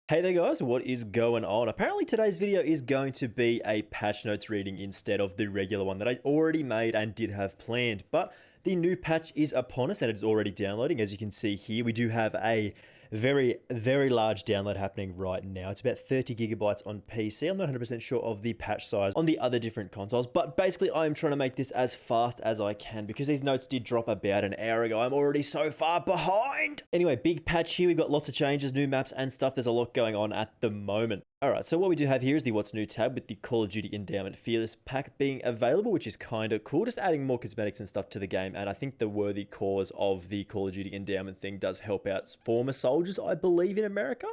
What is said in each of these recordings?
Hey there guys, what is going on? Apparently today's video is going to be a patch notes reading instead of the regular one that I already made and did have planned. But the new patch is upon us and it is already downloading. As you can see here, we do have a very large download happening right now. It's about 30 gigabytes on PC. I'm not 100% sure of the patch size on the other different consoles, but basically I'm trying to make this as fast as I can because these notes did drop about an hour ago. I'm already so far behind. Anyway, big patch here. We've got lots of changes, new maps and stuff. There's a lot going on at the moment. Alright, so what we do have here is the What's New tab with the Call of Duty Endowment Fearless pack being available, which is kind of cool. Just adding more cosmetics and stuff to the game, and I think the worthy cause of the Call of Duty Endowment thing does help out former soldiers, I believe, in America.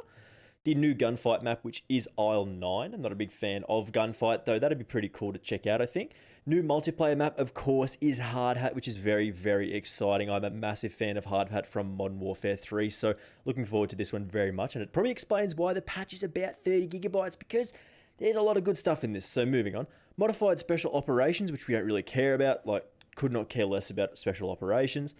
The new gunfight map, which is Aisle 9. I'm not a big fan of gunfight, though. That'd be pretty cool to check out, I think. New multiplayer map, of course, is Hardhat, which is very exciting. I'm a massive fan of Hardhat from Modern Warfare 3, so looking forward to this one very much. And it probably explains why the patch is about 30 gigabytes, because there's a lot of good stuff in this. So moving on. Modified special operations, which we don't really care about. Like, could not care less about special operations.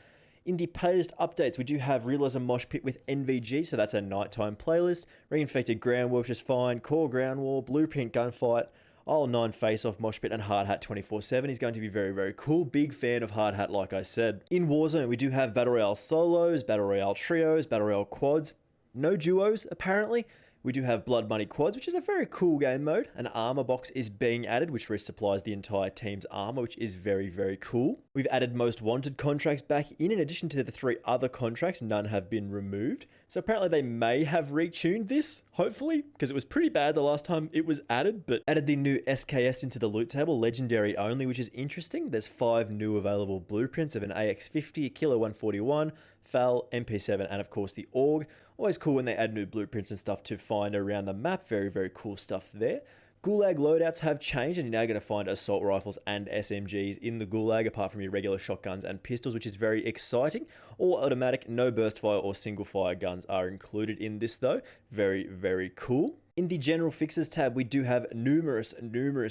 In the playlist updates, we do have Realism Mosh Pit with NVG, so that's a nighttime playlist. Reinfected Ground War, which is fine. Core Ground War, Blueprint Gunfight, Aisle 9 Face Off Mosh Pit, and Hardhat 24/7 is going to be very cool. Big fan of Hardhat, like I said. In Warzone, we do have Battle Royale solos, Battle Royale trios, Battle Royale quads. No duos, apparently. We do have Blood Money quads, which is a very cool game mode. An armor box is being added, which resupplies the entire team's armor, which is very cool. We've added Most Wanted contracts back in addition to the 3 other contracts. None have been removed. So apparently they may have retuned this, hopefully, because it was pretty bad the last time it was added, but added the new SKS into the loot table, legendary only, which is interesting. There's 5 new available blueprints of an AX50, a Kilo 141, FAL, MP7, and of course the AUG. Always cool when they add new blueprints and stuff to find around the map. Very cool stuff there. Gulag loadouts have changed, and you're now going to find assault rifles and SMGs in the Gulag, apart from your regular shotguns and pistols, which is very exciting. All automatic, no burst fire or single fire guns are included in this though. Very cool. In the general fixes tab, we do have numerous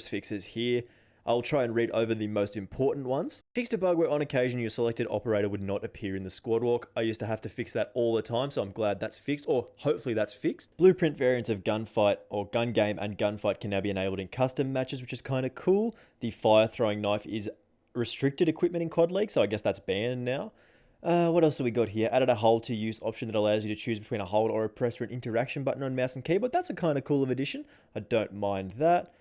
fixes here. I'll try and read over the most important ones. Fixed a bug where on occasion your selected operator would not appear in the squad walk. I used to have to fix that all the time, so I'm glad that's fixed, or hopefully that's fixed. Blueprint variants of gunfight or gun game and gunfight can now be enabled in custom matches, which is kind of cool. The fire throwing knife is restricted equipment in COD League, so I guess that's banned now. What else have we got here? Added a hold to use option that allows you to choose between a hold or a press for an interaction button on mouse and keyboard. That's a kind of cool of addition. I don't mind that.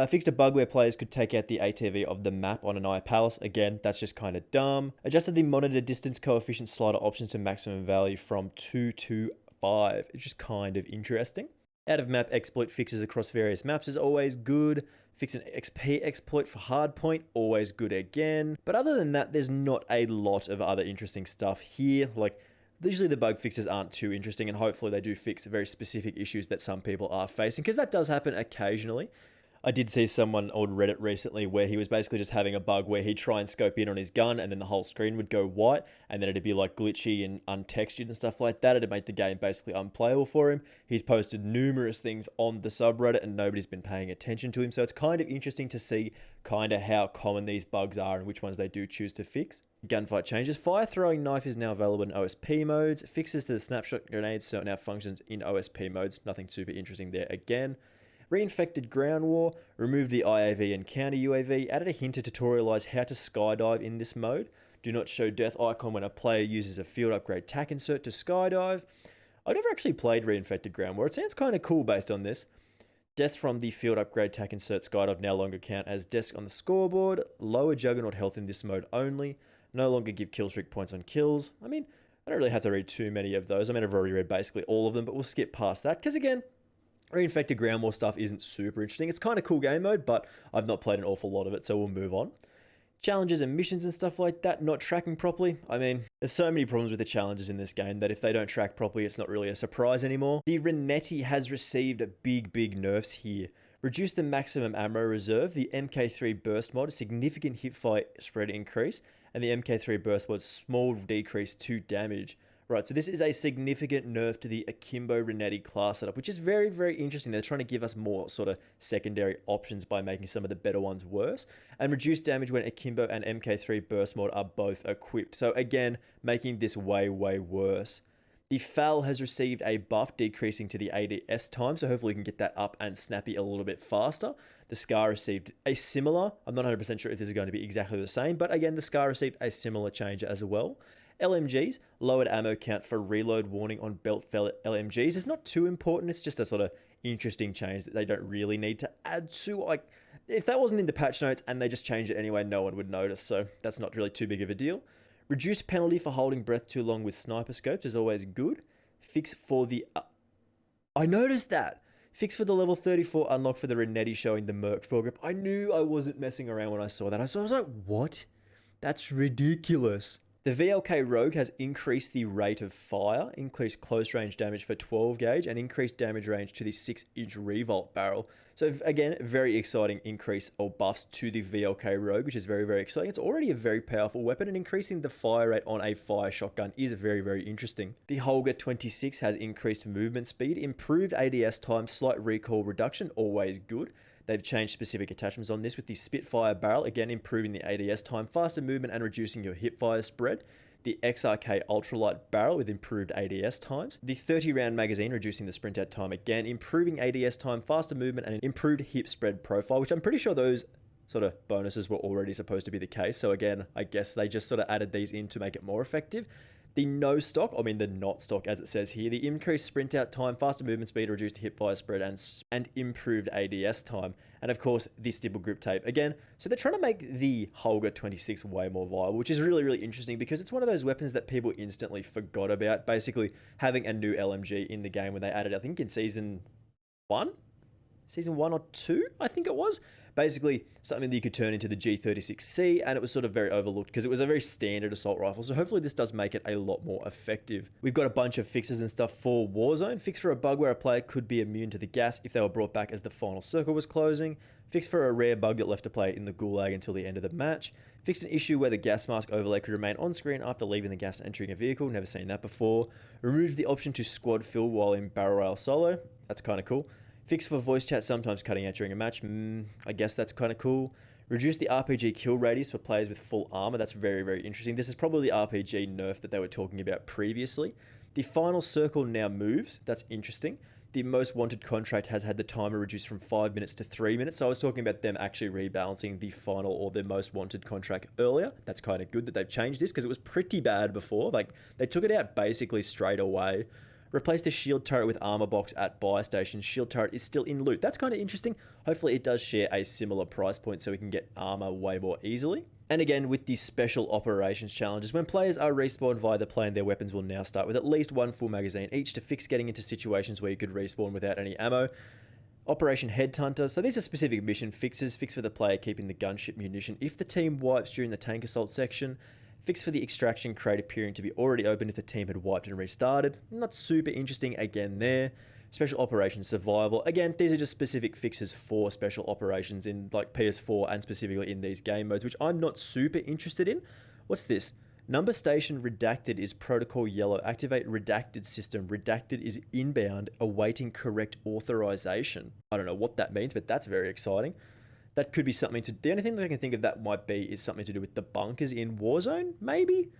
Fixed a bug where players could take out the ATV of the map on an Eye Palace. Again, that's just kind of dumb. Adjusted the monitor distance coefficient slider options to maximum value from 2 to 5. It's just kind of interesting. Out of map exploit fixes across various maps is always good. Fix an XP exploit for Hardpoint, always good again. But other than that, there's not a lot of other interesting stuff here. Like, usually the bug fixes aren't too interesting, and hopefully they do fix very specific issues that some people are facing, because that does happen occasionally. I did see someone on Reddit recently where he was basically just having a bug where he'd try and scope in on his gun and then the whole screen would go white and then it'd be like glitchy and untextured and stuff like that. It'd make the game basically unplayable for him. He's posted numerous things on the subreddit and nobody's been paying attention to him. So it's kind of interesting to see kind of how common these bugs are and which ones they do choose to fix. Gunfight changes. Fire throwing knife is now available in OSP modes. Fixes to the snapshot grenades so it now functions in OSP modes. Nothing super interesting there again. Reinfected Ground War, removed the IAV and counter UAV, added a hint to tutorialize how to skydive in this mode. Do not show death icon when a player uses a field upgrade tack insert to skydive. I've never actually played Reinfected Ground War. It sounds kind of cool based on this. Deaths from the field upgrade tack insert skydive no longer count as deaths on the scoreboard. Lower Juggernaut health in this mode only. No longer give kill streak points on kills. I mean, I don't really have to read too many of those. I mean, I've already read basically all of them, but we'll skip past that because again, Reinfected Ground War stuff isn't super interesting. It's kind of cool game mode, but I've not played an awful lot of it, so we'll move on. Challenges and missions and stuff like that, not tracking properly. I mean, there's so many problems with the challenges in this game that if they don't track properly, it's not really a surprise anymore. The Renetti has received big nerfs here. Reduce the maximum ammo reserve, the MK3 burst mod, significant hipfire spread increase, and the MK3 burst mod, small decrease to damage. Right, so this is a significant nerf to the Akimbo Renetti class setup, which is very interesting. They're trying to give us more sort of secondary options by making some of the better ones worse. And reduce damage when Akimbo and MK3 burst mod are both equipped. So again, making this way worse. The FAL has received a buff decreasing to the ADS time, so hopefully we can get that up and snappy a little bit faster. The SCAR received a similar, I'm not 100% sure if this is going to be exactly the same, but again, the SCAR received a similar change as well. LMGs, lowered ammo count for reload warning on belt fell LMGs. It's not too important, it's just a sort of interesting change that they don't really need to add to. Like, if that wasn't in the patch notes and they just changed it anyway, no one would notice, so that's not really too big of a deal. Reduced penalty for holding breath too long with sniper scopes is always good. Fix for the... I noticed that! Fix for the level 34 unlock for the Renetti showing the Merc foregrip. I knew I wasn't messing around when I saw that. I was like, what? That's ridiculous. The VLK Rogue has increased the rate of fire, increased close range damage for 12 gauge, and increased damage range to the 6-inch revolt barrel. So again, very exciting increase or buffs to the VLK Rogue, which is very, very exciting. It's already a very powerful weapon, and increasing the fire rate on a fire shotgun is very, very interesting. The HOLGER 26 has increased movement speed, improved ADS time, slight recoil reduction, always good. They've changed specific attachments on this with the Spitfire barrel, again improving the ADS time, faster movement and reducing your hipfire spread. The XRK ultralight barrel with improved ADS times. The 30 round magazine reducing the sprint out time, again improving ADS time, faster movement and an improved hip spread profile, which I'm pretty sure those sort of bonuses were already supposed to be the case. So again, I guess they just sort of added these in to make it more effective. The no stock, I mean the not stock as it says here, the increased sprint out time, faster movement speed, reduced hip fire spread, and improved ADS time. And of course, the stipple grip tape again. So they're trying to make the HOLGER 26 way more viable, which is really, really interesting because it's one of those weapons that people instantly forgot about. Basically, having a new LMG in the game when they added, I think in season 1 or 2, I think it was. Basically, something that you could turn into the G36C, and it was sort of very overlooked because it was a very standard assault rifle. So hopefully this does make it a lot more effective. We've got a bunch of fixes and stuff for Warzone. Fix for a bug where a player could be immune to the gas if they were brought back as the final circle was closing. Fix for a rare bug that left a player in the gulag until the end of the match. Fixed an issue where the gas mask overlay could remain on screen after leaving the gas and entering a vehicle. Never seen that before. Removed the option to squad fill while in barrel rail solo. That's kind of cool. Fix for voice chat sometimes cutting out during a match. I guess that's kind of cool. Reduce the RPG kill radius for players with full armor. That's very, very interesting. This is probably the RPG nerf that they were talking about previously. The final circle now moves. That's interesting. The most wanted contract has had the timer reduced from 5 minutes to 3 minutes. So I was talking about them actually rebalancing the final or the most wanted contract earlier. That's kind of good that they've changed this because it was pretty bad before. Like they took it out basically straight away. Replace the shield turret with armor box at buy station. Shield turret is still in loot. That's kind of interesting. Hopefully it does share a similar price point so we can get armor way more easily. And again, with these special operations challenges, when players are respawned via the plane, their weapons will now start with at least one full magazine each to fix getting into situations where you could respawn without any ammo. Operation Headhunter. So these are specific mission fixes. Fix for the player keeping the gunship munition if the team wipes during the tank assault section. Fix for the extraction crate appearing to be already open if the team had wiped and restarted. Not super interesting again there. Special Operations Survival. Again, these are just specific fixes for special operations in like PS4 and specifically in these game modes, which I'm not super interested in. What's this? Number station redacted is protocol yellow. Activate redacted system. Redacted is inbound, awaiting correct authorization. I don't know what that means, but that's very exciting. That could be something to... The only thing that I can think of that might be is something to do with the bunkers in Warzone, maybe?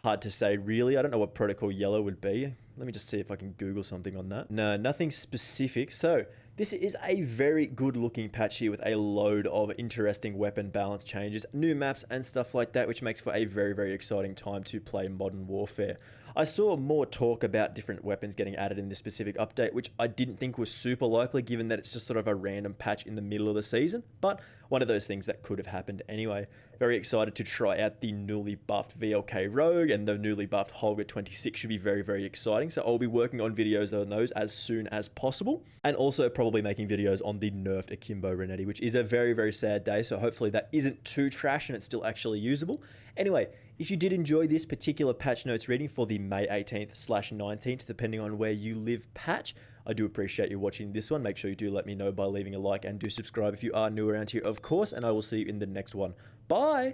Hard to say, really. I don't know what Protocol Yellow would be. Let me just see if I can Google something on that. No, nothing specific. So, this is a very good-looking patch here with a load of interesting weapon balance changes, new maps and stuff like that, which makes for a very, very exciting time to play Modern Warfare. I saw more talk about different weapons getting added in this specific update, which I didn't think was super likely given that it's just sort of a random patch in the middle of the season, but one of those things that could have happened anyway. Very excited to try out the newly buffed VLK Rogue and the newly buffed HOLGER 26 should be very, very exciting. So I'll be working on videos on those as soon as possible, and also probably making videos on the nerfed Akimbo Renetti, which is a very, very sad day. So hopefully that isn't too trash and it's still actually usable. Anyway, if you did enjoy this particular patch notes reading for the May 18th/19th, depending on where you live patch, I do appreciate you watching this one. Make sure you do let me know by leaving a like and do subscribe if you are new around here, of course, and I will see you in the next one. Bye!